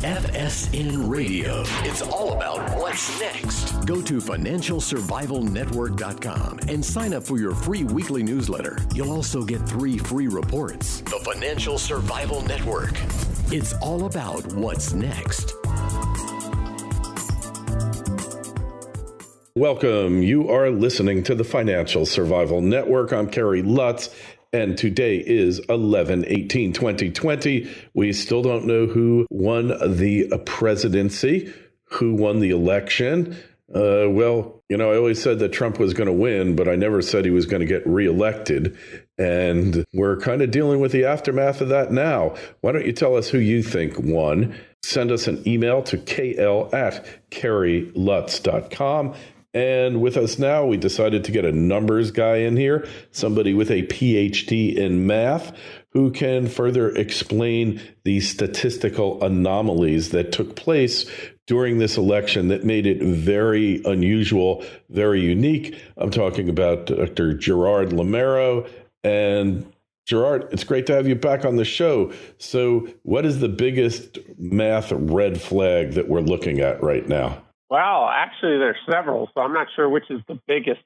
FSN Radio. It's all about what's next. Go to financialsurvivalnetwork.com and sign up for your free weekly newsletter. You'll also get 3 free reports. The Financial Survival Network. It's all about what's next. Welcome. You are listening to the Financial Survival Network. I'm Kerry Lutz, and today is 11/18/2020. We still don't know who won the presidency, who won the election. I always said that Trump was going to win, but I never said he was going to get reelected. And we're kind of dealing with the aftermath of that now. Why don't you tell us who you think won? Send us an email to kl@kerrylutz.com. And with us now, we decided to get a numbers guy in here, somebody with a PhD in math, who can further explain the statistical anomalies that took place during this election that made it very unusual, very unique. I'm talking about Dr. Gerard Lameiro. And Gerard, it's great to have you back on the show. So what is the biggest math red flag that we're looking at right now? Well, actually, there's several, so I'm not sure which is the biggest.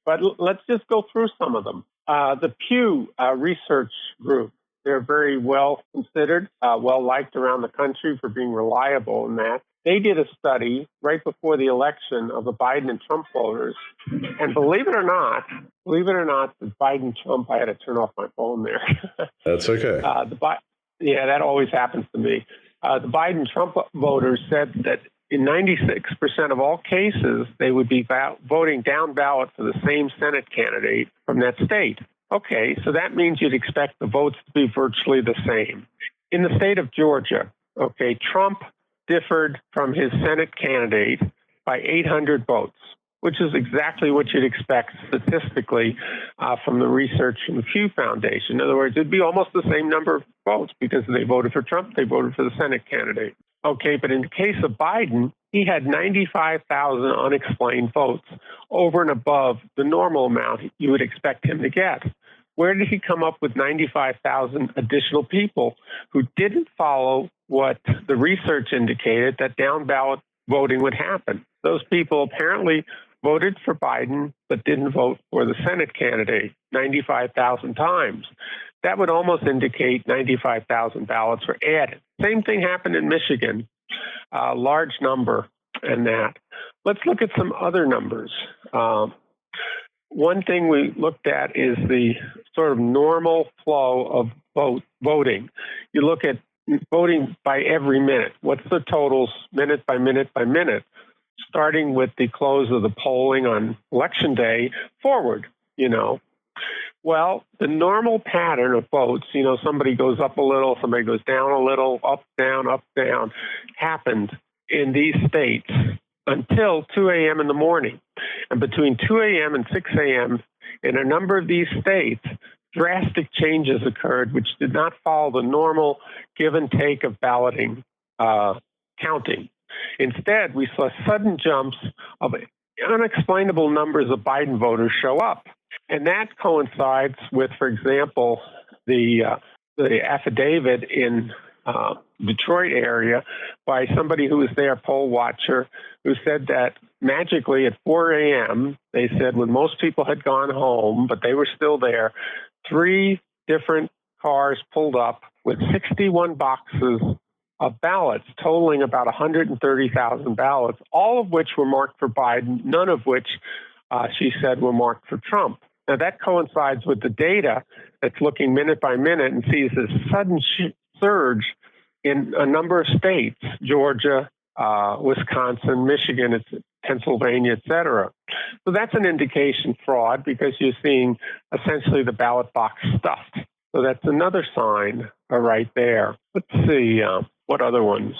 But let's just go through some of them. The Pew Research Group, they're very well considered, well liked around the country for being reliable in that. They did a study right before the election of the Biden and Trump voters. And believe it or not, the Biden-Trump, I had to turn off my phone there. That's okay. That always happens to me. The Biden-Trump voters said that in 96% of all cases, they would be voting down ballot for the same Senate candidate from that state. Okay, so that means you'd expect the votes to be virtually the same. In the state of Georgia, Trump differed from his Senate candidate by 800 votes, which is exactly what you'd expect statistically from the research from the Pew Foundation. In other words, it'd be almost the same number of votes because they voted for Trump, they voted for the Senate candidate. Okay, but in the case of Biden, he had 95,000 unexplained votes over and above the normal amount you would expect him to get. Where did he come up with 95,000 additional people who didn't follow what the research indicated that down ballot voting would happen? Those people apparently voted for Biden but didn't vote for the Senate candidate 95,000 times. That would almost indicate 95,000 ballots were added. Same thing happened in Michigan, a large number in that. Let's look at some other numbers. One thing we looked at is the sort of normal flow of voting. You look at voting by every minute. What's the totals minute by minute by minute, starting with the close of the polling on Election Day forward, Well, the normal pattern of votes, somebody goes up a little, somebody goes down a little, up, down, happened in these states until 2 a.m. in the morning. And between 2 a.m. and 6 a.m. in a number of these states, drastic changes occurred which did not follow the normal give and take of balloting counting. Instead, we saw sudden jumps of unexplainable numbers of Biden voters show up. And that coincides with, for example, the affidavit in Detroit area by somebody who was there, a poll watcher, who said that magically at 4 a.m., they said when most people had gone home, but they were still there, 3 different cars pulled up with 61 boxes of ballots, totaling about 130,000 ballots, all of which were marked for Biden, none of which, she said, were marked for Trump. Now, that coincides with the data that's looking minute by minute and sees this sudden surge in a number of states, Georgia, Wisconsin, Michigan, Pennsylvania, et cetera. So that's an indication fraud because you're seeing essentially the ballot box stuffed. So that's another sign right there. Let's see, what other ones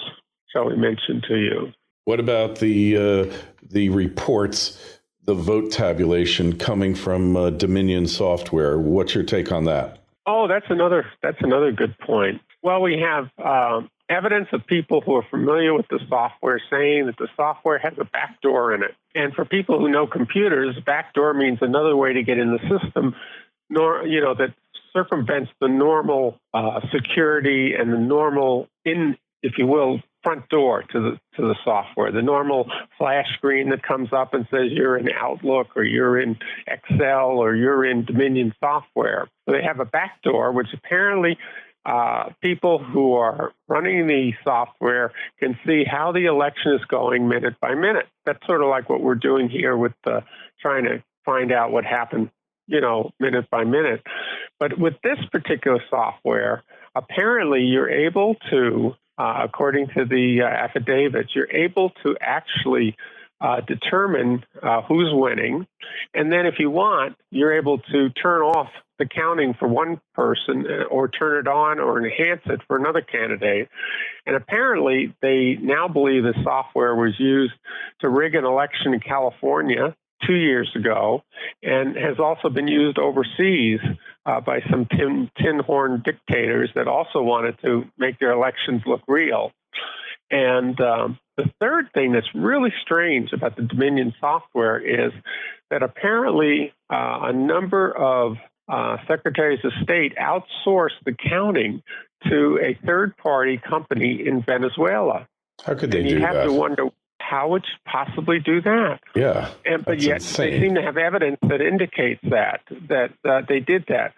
shall we mention to you? What about the reports, the vote tabulation coming from Dominion Software? What's your take on that? Oh, that's another good point. Well, we have evidence of people who are familiar with the software saying that the software has a backdoor in it. And for people who know computers, backdoor means another way to get in the system, that circumvents the normal security and the normal if you will, front door to the software. The normal flash screen that comes up and says you're in Outlook or you're in Excel or you're in Dominion software. So they have a back door, which apparently people who are running the software can see how the election is going minute by minute. That's sort of like what we're doing here with trying to find out what happened, minute by minute. But with this particular software, apparently you're able to, according to the affidavits, you're able to actually determine who's winning. And then if you want, you're able to turn off the counting for one person or turn it on or enhance it for another candidate. And apparently they now believe the software was used to rig an election in California 2 years ago and has also been used overseas by some tin horn dictators that also wanted to make their elections look real. And the third thing that's really strange about the Dominion software is that apparently a number of secretaries of state outsourced the counting to a third-party company in Venezuela. How could they do that? You have to wonder how would you possibly do that? Yeah, but yet insane. They seem to have evidence that indicates that they did that.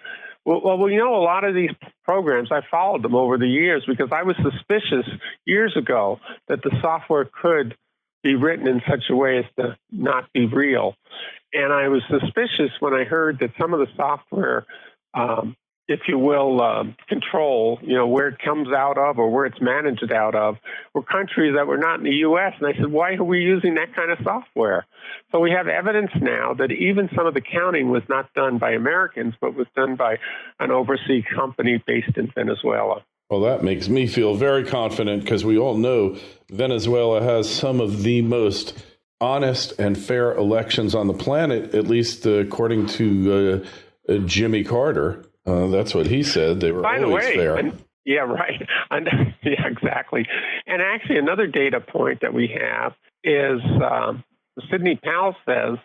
Well, a lot of these programs, I followed them over the years because I was suspicious years ago that the software could be written in such a way as to not be real. And I was suspicious when I heard that some of the software, if you will, control, where it comes out of or where it's managed out of, were countries that were not in the U.S. And I said, why are we using that kind of software? So we have evidence now that even some of the counting was not done by Americans, but was done by an overseas company based in Venezuela. Well, that makes me feel very confident because we all know Venezuela has some of the most honest and fair elections on the planet, at least according to Jimmy Carter. That's what he said. They were always fair. Yeah, right. Yeah, exactly. And actually, another data point that we have is Sidney Powell says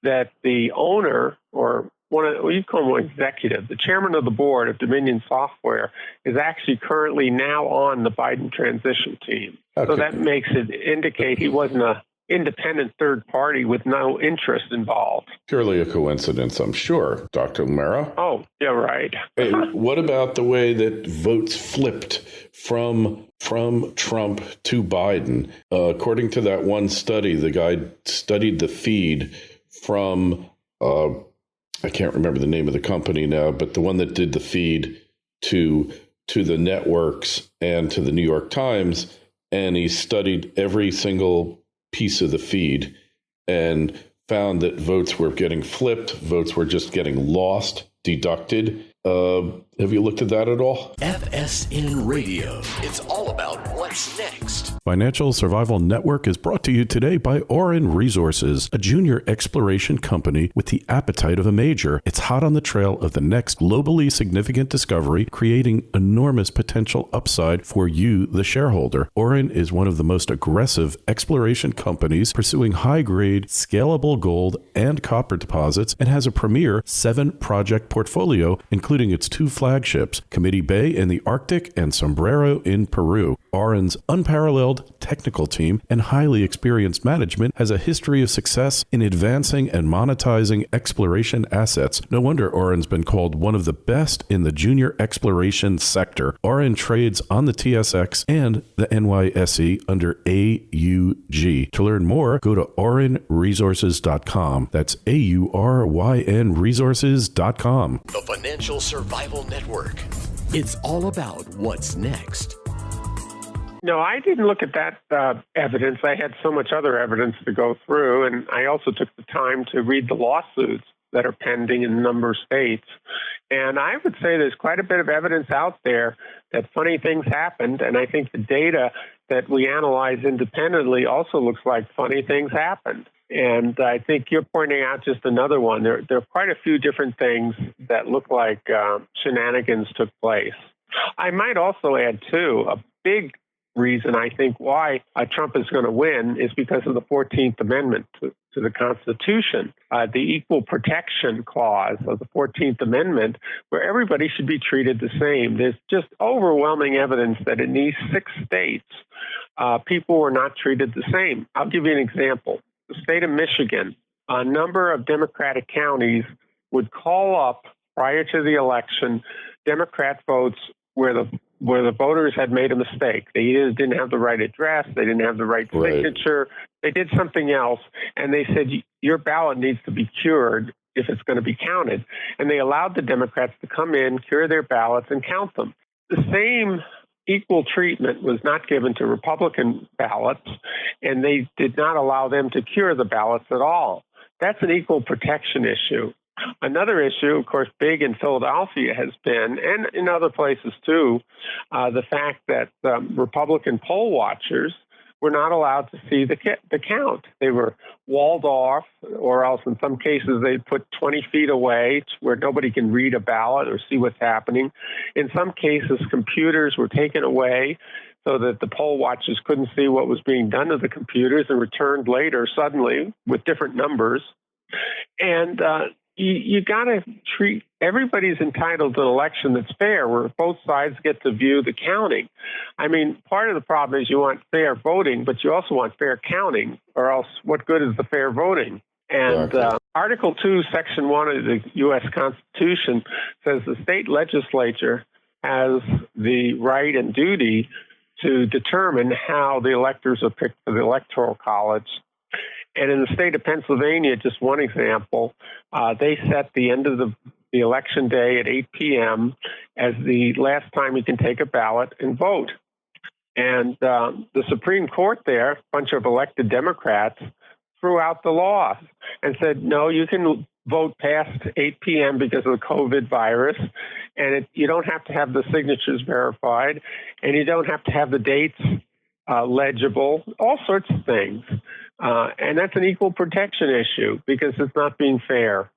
that the owner, or you call him executive, the chairman of the board of Dominion Software, is actually currently now on the Biden transition team. Okay. So that makes it indicate he wasn't an independent third party with no interest involved. Purely a coincidence, I'm sure, Dr. Lameiro. Oh, yeah, right. Hey, what about the way that votes flipped from Trump to Biden? According to that one study, the guy studied the feed from, I can't remember the name of the company now, but the one that did the feed to the networks and to the New York Times, and he studied every single piece of the feed and found that votes were getting flipped, votes were just getting lost, deducted. Have you looked at that at all? FSN Radio. It's all about what's next. Financial Survival Network is brought to you today by Orin Resources, a junior exploration company with the appetite of a major. It's hot on the trail of the next globally significant discovery, creating enormous potential upside for you, the shareholder. Orin is one of the most aggressive exploration companies pursuing high-grade, scalable gold and copper deposits and has a premier 7-project portfolio, including its 2 flagships, Committee Bay in the Arctic and Sombrero in Peru. Orin's unparalleled technical team and highly experienced management has a history of success in advancing and monetizing exploration assets. No wonder Orin's been called one of the best in the junior exploration sector. Orin trades on the TSX and the NYSE under AUG. To learn more, go to orinresources.com. That's AURYN resources.com. The Financial Survival Network. It's all about what's next. No, I didn't look at that evidence. I had so much other evidence to go through, and I also took the time to read the lawsuits that are pending in a number of states. And I would say there's quite a bit of evidence out there that funny things happened, and I think the data that we analyze independently also looks like funny things happened. And I think you're pointing out just another one. There are quite a few different things that look like shenanigans took place. I might also add, too, a big reason I think why Trump is going to win is because of the 14th Amendment to the Constitution, the equal protection clause of the 14th Amendment, where everybody should be treated the same. There's just overwhelming evidence that in these 6 states, people were not treated the same. I'll give you an example. The state of Michigan, a number of Democratic counties would call up prior to the election Democrat votes where the voters had made a mistake. They either didn't have the right address, they didn't have the right signature, they did something else, and they said, your ballot needs to be cured if it's going to be counted. And they allowed the Democrats to come in, cure their ballots, and count them. The same equal treatment was not given to Republican ballots, and they did not allow them to cure the ballots at all. That's an equal protection issue. Another issue, of course, big in Philadelphia has been, and in other places too, the fact that Republican poll watchers were not allowed to see the count. They were walled off, or else in some cases they put 20 feet away where nobody can read a ballot or see what's happening. In some cases, computers were taken away so that the poll watchers couldn't see what was being done to the computers and returned later suddenly with different numbers. And you got to treat everybody's entitled to an election that's fair, where both sides get to view the counting. I mean, part of the problem is you want fair voting, but you also want fair counting, or else what good is the fair voting? And Article 2, Section 1 of the U.S. Constitution says the state legislature has the right and duty to determine how the electors are picked for the Electoral College. And in the state of Pennsylvania, just one example, they set the end of the election day at 8 p.m. as the last time you can take a ballot and vote. And the Supreme Court there, a bunch of elected Democrats, threw out the law and said, no, you can vote past 8 p.m. because of the COVID virus, and you don't have to have the signatures verified, and you don't have to have the dates legible, all sorts of things. And that's an equal protection issue because it's not being fair.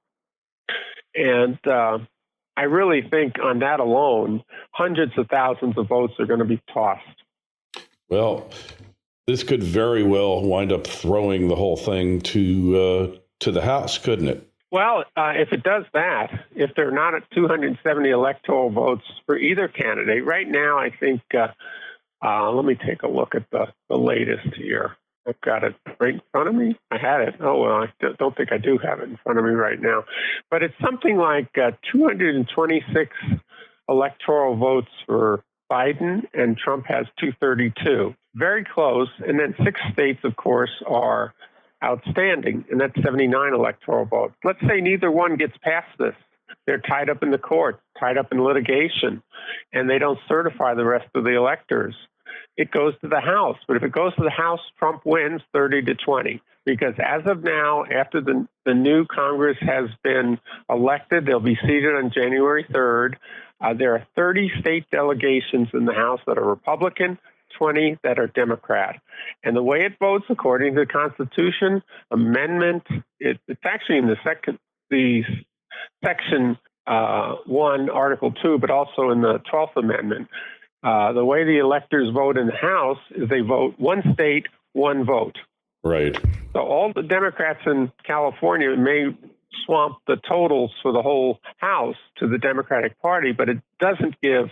And I really think on that alone, hundreds of thousands of votes are going to be tossed. Well, this could very well wind up throwing the whole thing to the House, couldn't it? Well, if it does that, if there are not 270 electoral votes for either candidate, right now I think, let me take a look at the latest here. I've got it right in front of me. I had it. Oh, well, I don't think I do have it in front of me right now. But it's something like 226 electoral votes for Biden, and Trump has 232. Very close. And then 6 states, of course, are outstanding, and that's 79 electoral votes. Let's say neither one gets past this. They're tied up in the court, tied up in litigation, and they don't certify the rest of the electors. It goes to the House. But if it goes to the House, Trump wins 30-20. Because as of now, after the new Congress has been elected, they'll be seated on January 3rd. There are 30 state delegations in the House that are Republican, 20 that are Democrat. And the way it votes, according to the Constitution, amendment, it's actually in the Section 1, Article 2, but also in the 12th Amendment. The way the electors vote in the House is they vote one state, one vote. Right. So all the Democrats in California may swamp the totals for the whole House to the Democratic Party, but it doesn't give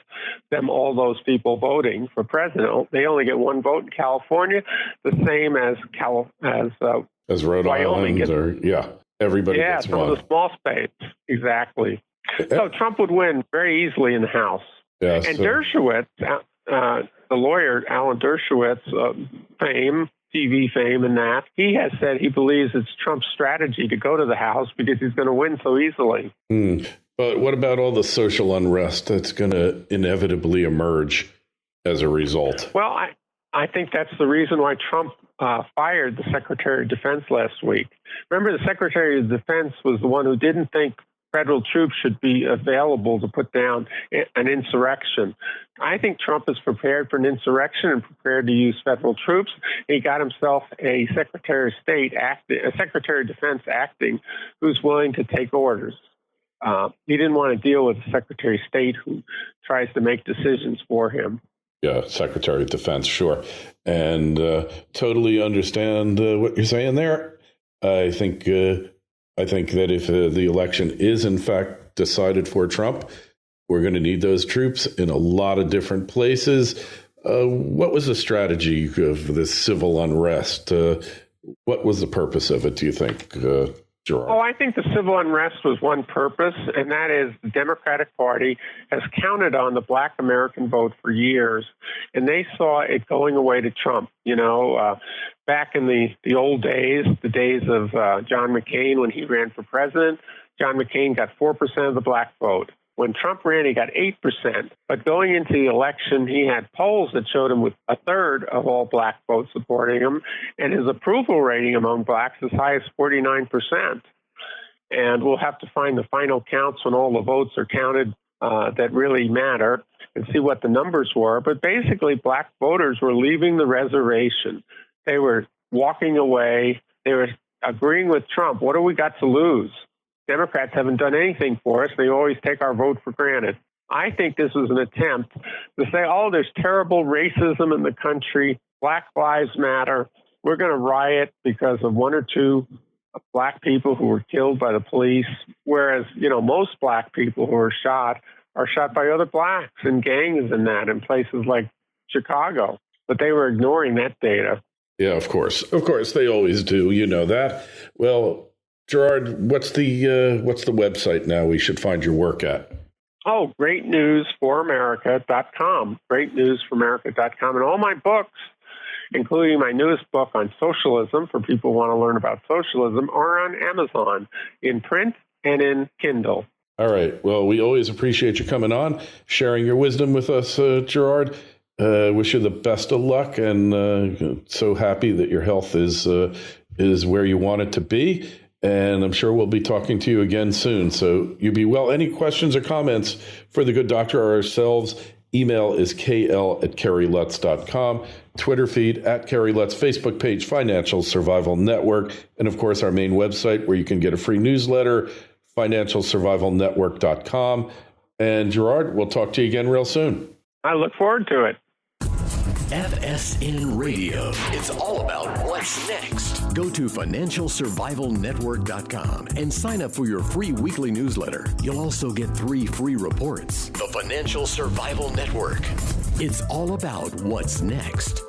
them all those people voting for president. They only get one vote in California, the same as Rhode Wyoming Island, everybody gets one. some of the small states, exactly. So Trump would win very easily in the House. Yes, and Dershowitz, the lawyer, Alan Dershowitz, TV fame and that, he has said he believes it's Trump's strategy to go to the House because he's going to win so easily. But what about all the social unrest that's going to inevitably emerge as a result? Well, I think that's the reason why Trump fired the Secretary of Defense last week. Remember, the Secretary of Defense was the one who didn't think federal troops should be available to put down an insurrection. I think Trump is prepared for an insurrection and prepared to use federal troops. He got himself a Secretary of Secretary of Defense acting, who's willing to take orders. He didn't want to deal with a Secretary of State who tries to make decisions for him. Yeah, Secretary of Defense, sure. And totally understand what you're saying there. I think that if the election is in fact decided for Trump, we're going to need those troops in a lot of different places. What was the strategy of this civil unrest? What was the purpose of it, do you think, Gerard? Oh, I think the civil unrest was one purpose, and that is the Democratic Party has counted on the Black American vote for years, and they saw it going away to Trump. Back in the old days, the days of John McCain when he ran for president, John McCain got 4% of the black vote. When Trump ran, he got 8%. But going into the election, he had polls that showed him with a third of all black votes supporting him, and his approval rating among blacks as high as 49%. And we'll have to find the final counts when all the votes are counted that really matter and see what the numbers were. But basically, black voters were leaving the reservation. They were walking away. They were agreeing with Trump. What do we got to lose? Democrats haven't done anything for us. They always take our vote for granted. I think this was an attempt to say, oh, there's terrible racism in the country. Black lives matter. We're going to riot because of one or two black people who were killed by the police, whereas, most black people who are shot by other blacks in gangs and that in places like Chicago. But they were ignoring that data. Yeah, of course. Of course, they always do. You know that. Well, Gerard, what's the website now we should find your work at? Oh, greatnewsforamerica.com, greatnewsforamerica.com. And all my books, including my newest book on socialism for people who want to learn about socialism, are on Amazon in print and in Kindle. All right. Well, we always appreciate you coming on, sharing your wisdom with us, Gerard. Wish you the best of luck, and so happy that your health is where you want it to be. And I'm sure we'll be talking to you again soon. So you be well. Any questions or comments for the good doctor or ourselves? Email is kl@kerrylutz.com. Twitter feed @KerryLutz. Facebook page, Financial Survival Network. And of course, our main website where you can get a free newsletter, financialsurvivalnetwork.com. And Gerard, we'll talk to you again real soon. I look forward to it. FSN Radio. It's all about what's next. Go to financialsurvivalnetwork.com and sign up for your free weekly newsletter. You'll also get 3 free reports. The Financial Survival Network. It's all about what's next.